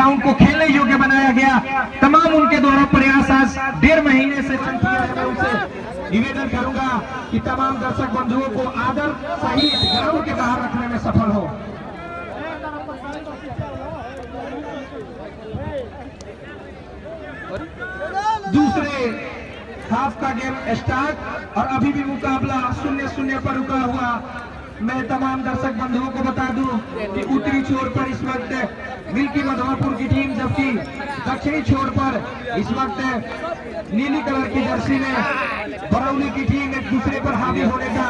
Ground को खेलने योग्य बनाया गया। तमाम उनके द्वारा प्रयास आज 1.5 महीने से चल किया है। मैं उनसे निवेदन करूंगा कि तमाम दर्शक बंधुओं को आदर सही ग्राउंड के बाहर रखने में सफल हो। दूसरे हाफ का गेम स्टार्ट और अभी भी मुकाबला 0-0 पर रुका हुआ। मैं तमाम दर्शक बंधुओं को बता दूं कि उत्तरी छोर पर इस वक्त मिल्की मधवापुर की टीम, जबकि दक्षिणी छोर पर इस वक्त नीली कलर की जर्सी में बरौली की टीम एक दूसरे पर हावी होने का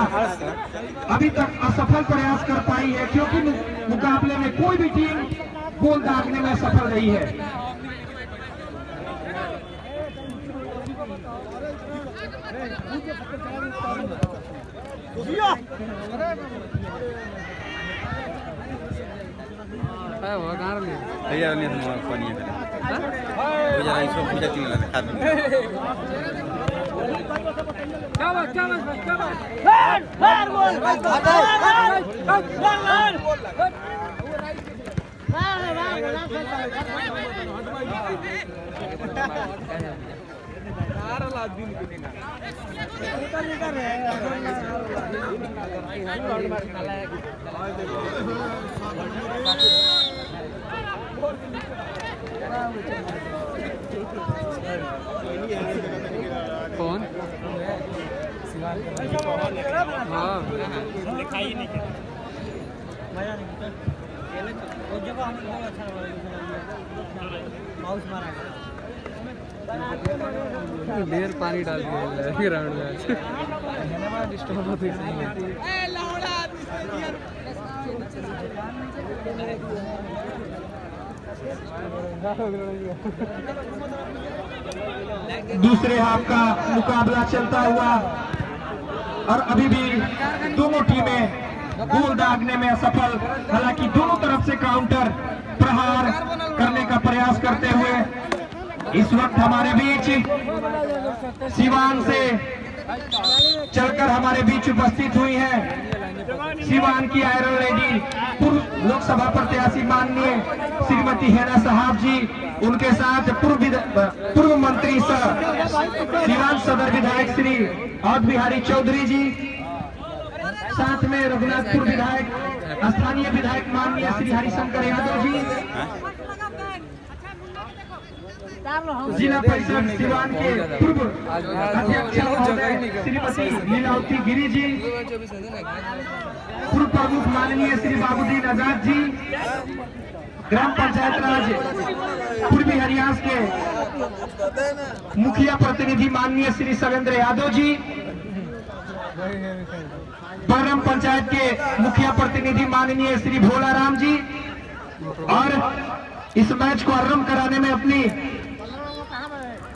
अभी तक असफल प्रयास कर पाई है, क्योंकि मुकाबले में कोई भी टीम गोल दागने में सफल रही है। कौन? हाँ दिखाई नहीं क्या मजा नहीं वो जगह हमें बहुत अच्छा माउस मारा ढेर पानी डाल दिया ग्राउंड में डिस्टर्ब होती दूसरे हाफ का मुकाबला चलता हुआ और अभी भी दोनों टीमें गोल दागने में असफल। हालांकि दोनों तरफ से काउंटर प्रहार करने का प्रयास करते हुए इस वक्त हमारे बीच सिवान से चलकर हमारे बीच उपस्थित हुई हैं सिवान की आयरन लेडी पूर्व लोकसभा प्रत्याशी माननीय श्रीमती हेना साहब जी, उनके साथ पूर्व मंत्री सिवान सदर विधायक श्री अवध बिहारी चौधरी जी, साथ में रघुनाथपुर विधायक स्थानीय विधायक माननीय श्री हरिशंकर यादव जी, जिला परिषद सिवान के पूर्व अध्यक्ष श्रीमती लीलावती गिरी जी, पूर्व प्रमुख माननीय श्री बाबूदीन आजाद जी, ग्राम पंचायत राज पूर्वी हरियाणा के मुखिया प्रतिनिधि माननीय श्री सवेंद्र यादव जी, बरम पंचायत के मुखिया प्रतिनिधि माननीय श्री भोलाराम जी, और इस मैच को आरंभ कराने में अपनी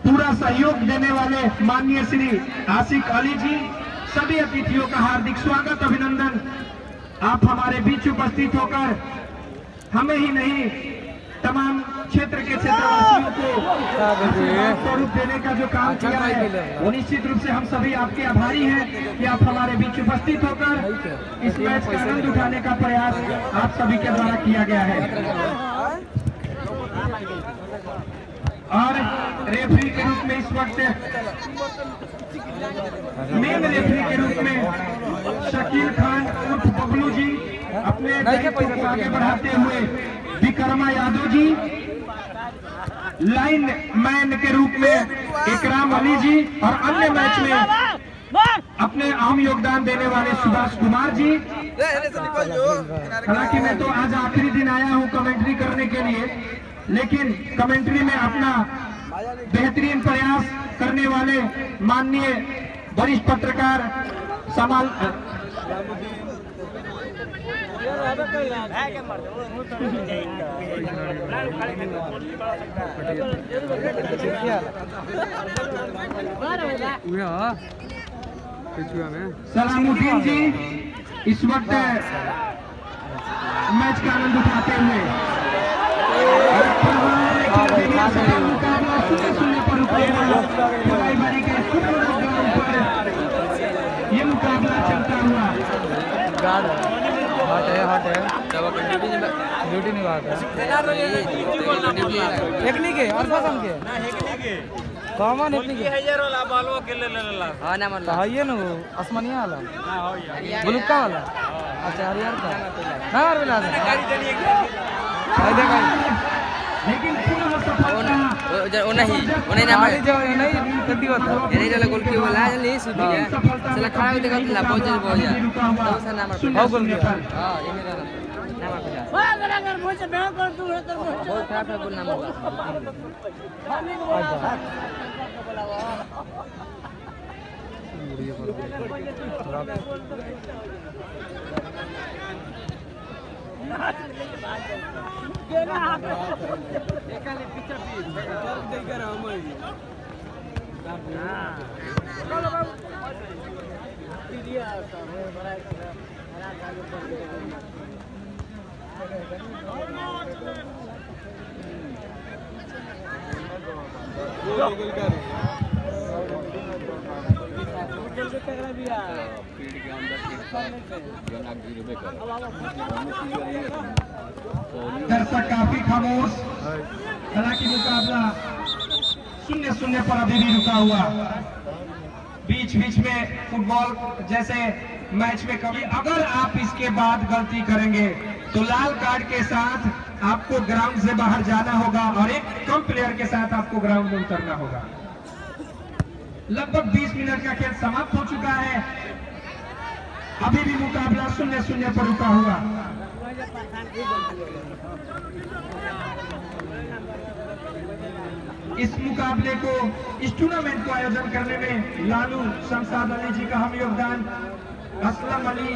पूरा सहयोग देने वाले माननीय श्री आशिक अली जी, सभी अतिथियों का हार्दिक स्वागत अभिनंदन। आप हमारे बीच उपस्थित होकर हमें ही नहीं तमाम क्षेत्र के क्षेत्रवासियों को स्वरूप देने का जो काम किया है, वो निश्चित रूप से हम सभी आपके आभारी हैं कि आप हमारे बीच उपस्थित होकर इस मैच का आनंद उठाने का प्रयास आप सभी के द्वारा किया गया है। और रेफरी के रूप में इस वक्त मेन रेफरी के रूप में शकील खान उर्फ बबलू जी, अपने दायित्व को आगे बढ़ाते हुए विक्रमा यादव जी, लाइन मैन के रूप में इकराम अली जी, और अन्य मैच में अपने अहम योगदान देने वाले सुभाष कुमार जी। हालांकि मैं तो आज आखिरी दिन आया हूं कमेंट्री करने के लिए, लेकिन कमेंट्री में अपना बेहतरीन प्रयास करने वाले माननीय वरिष्ठ पत्रकार समाल सलामुद्दीन जी इस वक्त मैच का आनंद उठाते हुए ये मुकाबला चलता हुआ हॉट है कंटिन्यू बात है हेकनी के और पसंद के ना हेकनी के कॉमन हेकनी के 1000 वाला बालवा के ले लेला हां ना मतलब है ये न आसमानिया वाला ना हो यार ब्लूका वाला अच्छा हरियर का ना और मिला दे गाड़ी चलिए भाई देख लेकिन पुनः सफलता वो नहीं नाम गाड़ी जो नहीं गद्दी होता ये नहीं वाला गोल की वाला नहीं सुधी है चला खड़ा होके देखो ना बहुत जल्दी बहुत जा तो सा नाम हो गोल किया हां ये मेरा नाम पे जा अगर मुझे बैंक कर दूं तो बहुत खराब है बोल नाम होगा दर्शक काफी खामोश, हालांकि मुकाबला 0-0 पर अभी भी रुका हुआ। बीच बीच में फुटबॉल जैसे मैच में कभी अगर आप इसके बाद गलती करेंगे तो लाल कार्ड के साथ आपको ग्राउंड से बाहर जाना होगा और एक कम प्लेयर के साथ आपको ग्राउंड में उतरना होगा। लगभग 20 मिनट का खेल समाप्त हो चुका है, अभी भी मुकाबला 0-0 पर रुका हुआ। इस मुकाबले को, इस टूर्नामेंट को आयोजन करने में लालू शमशाद अली जी का हम योगदान, असलम अली,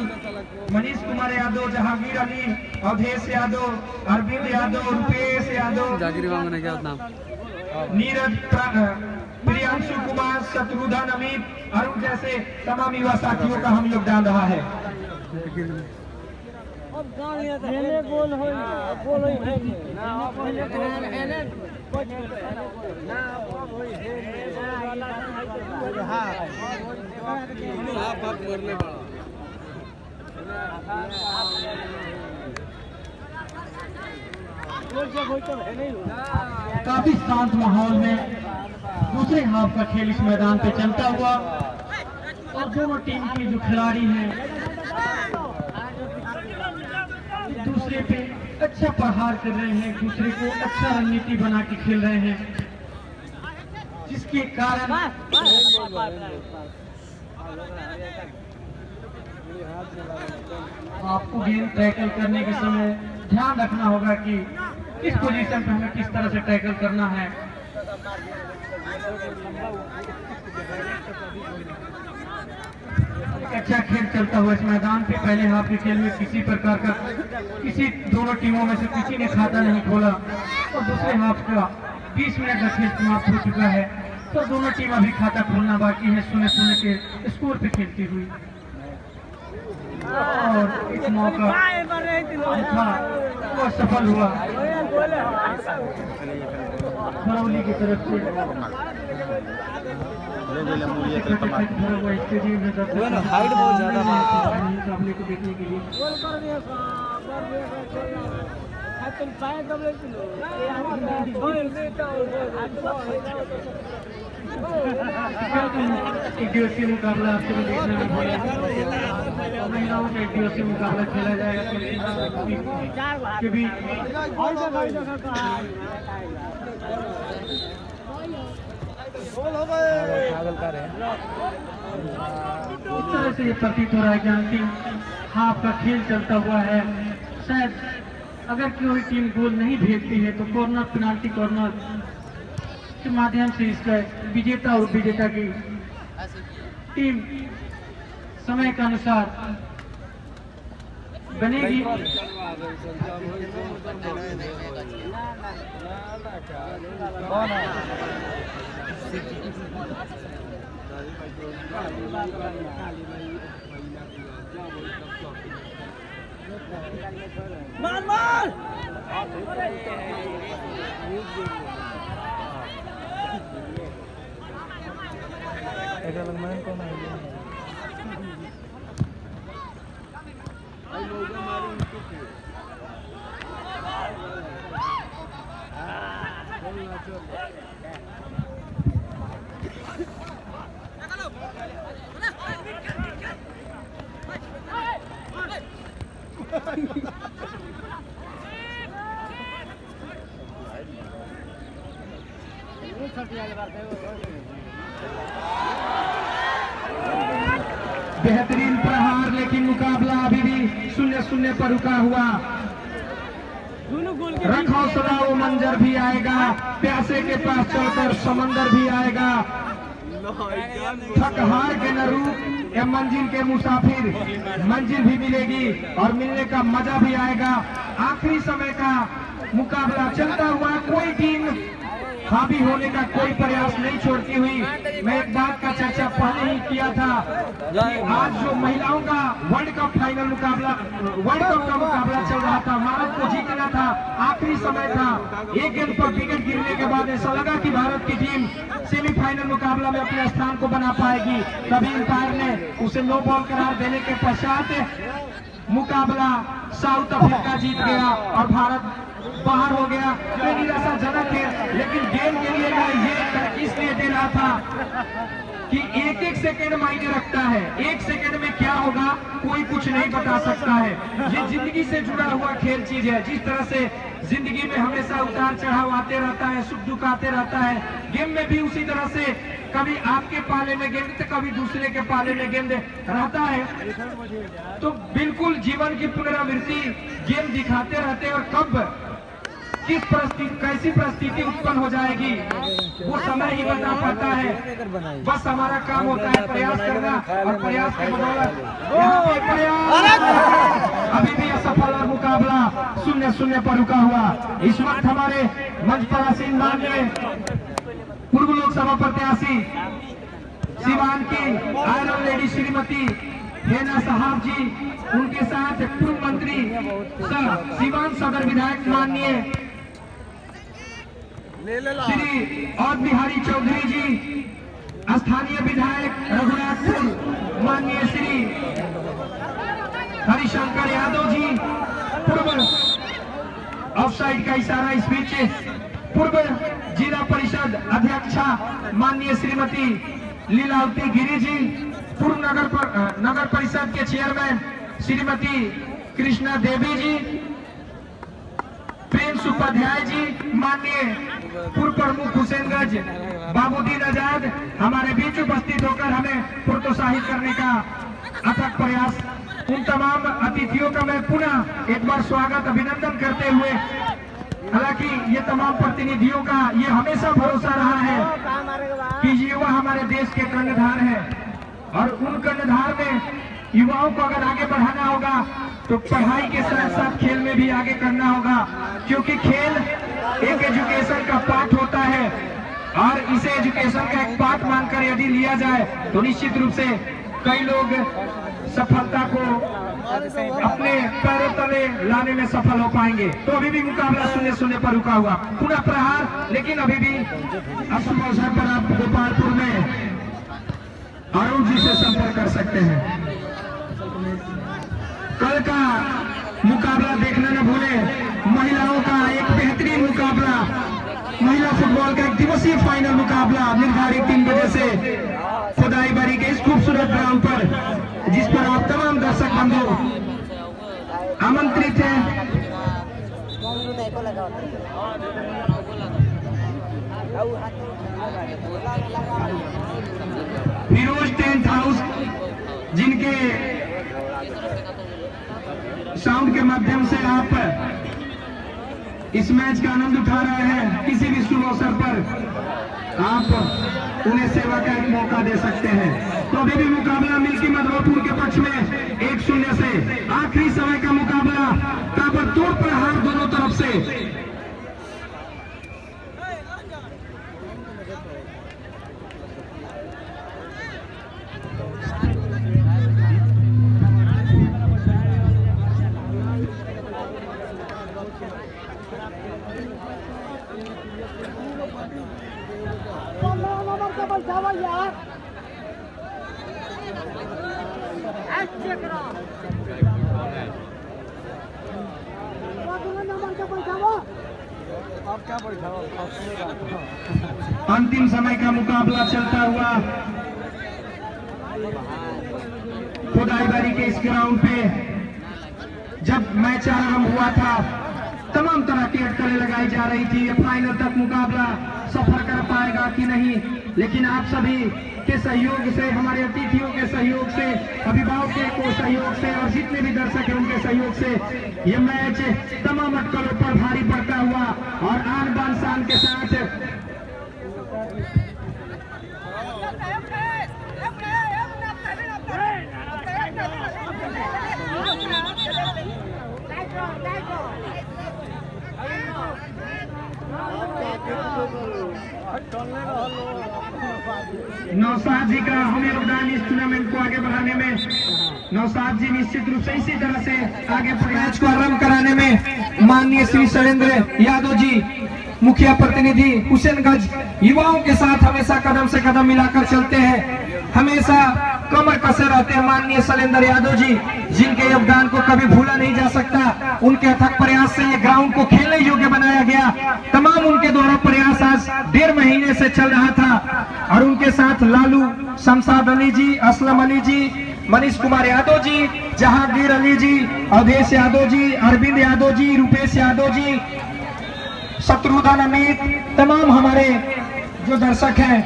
मनीष कुमार यादव, जहांगीर अली, अवधेश यादव, अरविंद यादव, रुपेश यादव, जागीर मांगने क्या नाम नीरज, प्रियांशु कुमार, शत्रुघ्न, अमित, अरुण जैसे तमाम युवा साथियों का हम योगदान रहा है। बोल हो काफी शांत माहौल में दूसरे हाफ का खेल इस मैदान पे चलता हुआ और दोनों टीम के जो खिलाड़ी हैं एक दूसरे पे अच्छा प्रहार कर रहे हैं, एक दूसरे को अच्छा रणनीति बना के खेल रहे हैं, जिसके कारण आपको गेंद टैकल करने के समय ध्यान रखना होगा कि किस पोजीशन पे हमें किस तरह से टैकल करना है। अच्छा खेल चलता हुआ इस मैदान पे पहले हाफ के खेल में किसी प्रकार का किसी दोनों टीमों में से किसी ने खाता नहीं खोला और दूसरे हाफ का 20 मिनट का खेल समाप्त हो चुका है, तो दोनों टीम अभी खाता खोलना बाकी है 0-0 के स्कोर पे खेलती हुई। और इस मौका था वो सफल हुआ बरौली की तरफ से। हाइट बहुत ज्यादा मुकाबले को देखने के लिए एक दिवसीय मुकाबला आपको देखने में मिला। महिलाओं का एक दिवसीय मुकाबला खेला जाएगा के बीच। इस तरह से ये प्रतीत हो रहा है कि अंतिम हाफ का खेल चलता हुआ है। शायद अगर कोई टीम गोल नहीं भेजती है तो कॉर्नर, पेनाल्टी कॉर्नर के माध्यम से इसका विजेता और विजेता की टीम समय के अनुसार बनेगी। मार मार बेहतरीन प्रहार, लेकिन मुकाबला अभी भी 0-0 पर रुका हुआ। रखो सदा वो मंजर भी आएगा, प्यासे के पास चलकर समंदर भी आएगा। थक हार के न रूप या मंजिल के मुसाफिर, मंजिल भी मिलेगी और मिलने का मजा भी आएगा। आखिरी समय का मुकाबला चलता हुआ, कोई टीम हावी होने का कोई प्रयास नहीं छोड़ती हुई। मैं एक बात का चर्चा पहले ही किया था, आज जो महिलाओं का वर्ल्ड कप फाइनल मुकाबला, वर्ल्ड कप का मुकाबला चल रहा था, भारत को जीतना था, आखिरी समय था। एक गेंद पर विकेट गिरने के बाद ऐसा लगा कि भारत की टीम सेमीफाइनल मुकाबला में अपने स्थान को बना पाएगी। तभी अंपायर ने उसे नो बॉल करार देने के पश्चात मुकाबला साउथ अफ्रीका जीत गया और भारत बाहर हो गया। तो निराशाजनक है, लेकिन गेम के लिए मैं ये इसलिए दे रहा था कि एक एक सेकंड मायने रखता है। एक सेकंड में क्या होगा कोई कुछ नहीं बता सकता है। ये जिंदगी से जुड़ा हुआ खेल चीज है। जिस तरह से जिंदगी में हमेशा उतार चढ़ाव आते रहता है, सुख दुख आते रहता है, गेम में भी उसी तरह से कभी आपके पाले में गेंद तो कभी दूसरे के पाले में गेंद रहता है। तो बिल्कुल जीवन की पुनरावृत्ति गेम दिखाते रहते हैं और कब किस परिस्थिति, कैसी परिस्थिति उत्पन्न हो जाएगी वो समय ही बता पाता है। बस हमारा काम होता है प्रयास करना और प्रयास के बदौलत यहाँ पे प्रयास अभी भी असफल और मुकाबला 0-0 पर रुका हुआ। इस वक्त हमारे मंच पर आसीन माननीय पूर्व लोकसभा प्रत्याशी सिवान की आयरन लेडी श्रीमती हेना साहब जी, उनके साथ पूर्व मंत्री सिवान सदर विधायक माननीय श्री और बिहारी चौधरी जी, स्थानीय विधायक रघुनाथपुर माननीय श्री हरिशंकर यादव जी, पूर्व ऑफसाइड का इशारा इस बीच पूर्व जिला परिषद अध्यक्षा माननीय श्रीमती लीलावती गिरी जी, पूर्व नगर परिषद के चेयरमैन श्रीमती कृष्णा देवी जी, प्रेम उपाध्याय जी, माननीय पूर्व प्रमुख हुसैनगंज बाबूदीन आजाद हमारे बीच उपस्थित होकर हमें प्रोत्साहित करने का अथक प्रयास। उन तमाम अतिथियों का मैं पुनः एक बार स्वागत अभिनंदन करते हुए, हालांकि ये तमाम प्रतिनिधियों का ये हमेशा भरोसा रहा है कि युवा हमारे देश के कर्णधार हैं और उन कर्णधार में युवाओं को अगर आगे बढ़ाना होगा तो पढ़ाई के साथ साथ खेल में भी आगे करना होगा, क्योंकि खेल एक एजुकेशन का पार्ट होता है और इसे एजुकेशन का एक पार्ट मानकर यदि लिया जाए तो निश्चित रूप से कई लोग सफलता को अपने पैरों तले लाने में सफल हो पाएंगे। तो अभी भी मुकाबला 0-0 पर रुका हुआ, पुनः प्रहार, लेकिन अभी भी शुभ अवसर पर आप गोपालपुर में अरुण जी से संपर्क कर सकते हैं। कल का मुकाबला देखना न भूले, महिलाओं का एक बेहतरीन मुकाबला, महिला फुटबॉल का एक दिवसीय फाइनल मुकाबला निर्धारित 3 बजे से खुदाईबारी के इस खूबसूरत ग्राउंड पर, जिस पर आप तमाम दर्शक बंधु आमंत्रित हैं। फिरोज टेंट हाउस, जिनके साउंड के माध्यम से आप इस मैच का आनंद उठा रहे हैं, किसी भी शुभ अवसर पर आप उन्हें सेवा का एक मौका दे सकते हैं। तो अभी भी मुकाबला मिल्की मधवापुर के पक्ष में 1-0 से, आखिरी समय का मुकाबला, ताबड़तोड़ प्रहार दोनों तरफ से। अंतिम समय का मुकाबला चलता हुआ खुदाईबारी के इस ग्राउंड पे जब मैच आरंभ हुआ था तमाम तरह की अटकलें लगाई जा रही थी। ये फाइनल तक मुकाबला सफर कर पाएगा कि नहीं, लेकिन आप सभी के सहयोग से, हमारे अतिथियों के सहयोग से, अभिभावकों को सहयोग से और जितने भी दर्शक हैं उनके सहयोग से ये मैच तमाम अटकलों पर भारी पड़ता हुआ और आन बान शान के साथ नौशाद जी का हमें योगदान इस टूर्नामेंट को आगे बढ़ाने में। नौशाद जी निश्चित रूप से इसी तरह से आगे मैच को आरंभ कराने में माननीय श्री शैलेंद्र यादव जी, मुखिया प्रतिनिधि हुसैनगंज, युवाओं के साथ हमेशा कदम से कदम मिलाकर चलते हैं, हमेशा कमर कसे रहते हैं माननीय शैलेंद्र यादव जी, जिनके योगदान को कभी भूला नहीं जा सकता। उनके अथक प्रयास से ये ग्राउंड को खेलने योग्य बनाया गया। तमाम उनके द्वारा प्रयास आज 1.5 महीने से चल रहा था और उनके साथ लालू, शमशाद अली जी, असलम अली जी, मनीष कुमार यादव जी, जहांगीर अली जी, अवधेश यादव जी, अरविंद यादव जी, रुपेश यादव जी, शत्रुघ्न अमित, तमाम हमारे जो दर्शक हैं,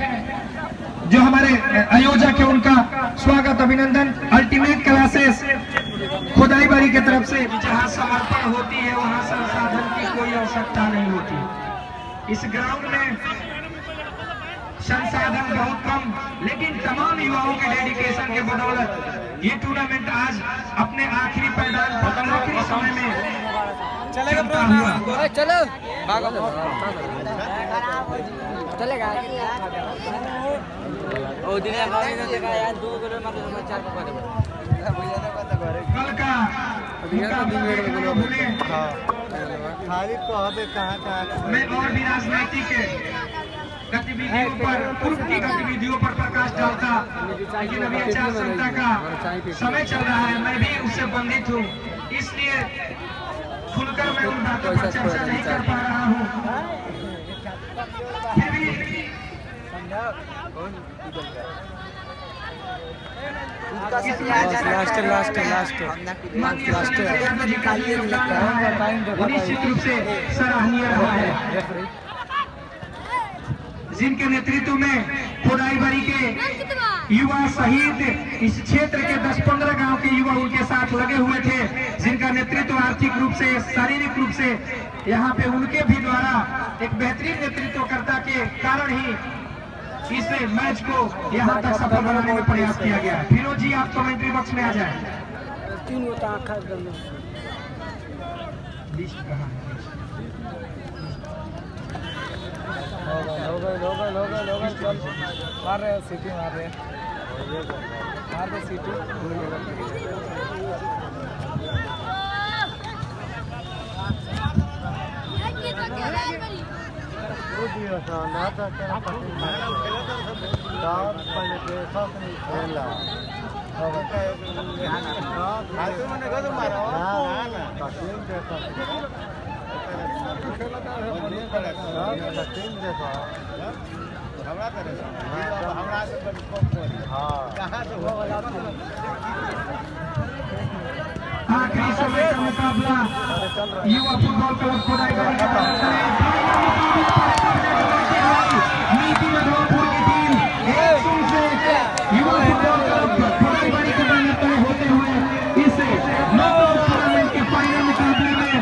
जो हमारे आयोजक है, उनका स्वागत अभिनंदन। अल्टीमेट क्लासेस खुदाईबारी की तरफ से जहां समर्पण होती है वहां संसाधन की कोई आवश्यकता नहीं होती। इस ग्राउंड में संसाधन बहुत कम, लेकिन तमाम युवाओं के डेडिकेशन के बदौलत ये टूर्नामेंट आज अपने आखिरी पैदान पर आखिरी समय में चलता हुआ। चलो चलेगा। ओ दिन देखा यार 2 किलोमीटर 4 कल का मैं और भी राजनीतिक गतिविधियों पर, पूर्व की गतिविधियों पर प्रकाश डालता, लेकिन अभी आचार संहिता का समय चल रहा है, मैं भी उससे बंधित हूँ, इसलिए खुलकर मैं उन बातों पर चर्चा नहीं कर पा रहा हूँ। फिर भी निश्चित रूप से सराहनीय रहा है, जिनके नेतृत्व में खुदाईबारी के युवा सहित इस क्षेत्र के 10-15 गांव के युवा उनके साथ लगे हुए थे, जिनका नेतृत्व आर्थिक रूप से, शारीरिक रूप से यहाँ पे उनके भी द्वारा एक बेहतरीन नेतृत्वकर्ता के कारण ही इस मैच को यहाँ तक सफल बनाने में प्रयास किया गया। फिरोज जी, आप कमेंट्री बॉक्स में आ जाए। मार रहे सिटी मार रहे सिटी आखिरी समय का मुकाबला युवा फुटबॉल क्लब खुदाईबारी की तरफ से नीति मधोपुर की टीम 1-0 से युवा फुटबॉल क्लब खुदाईबारी के बैनर तले होते हुए इस नॉकआउट टूर्नामेंट के फाइनल मुकाबले में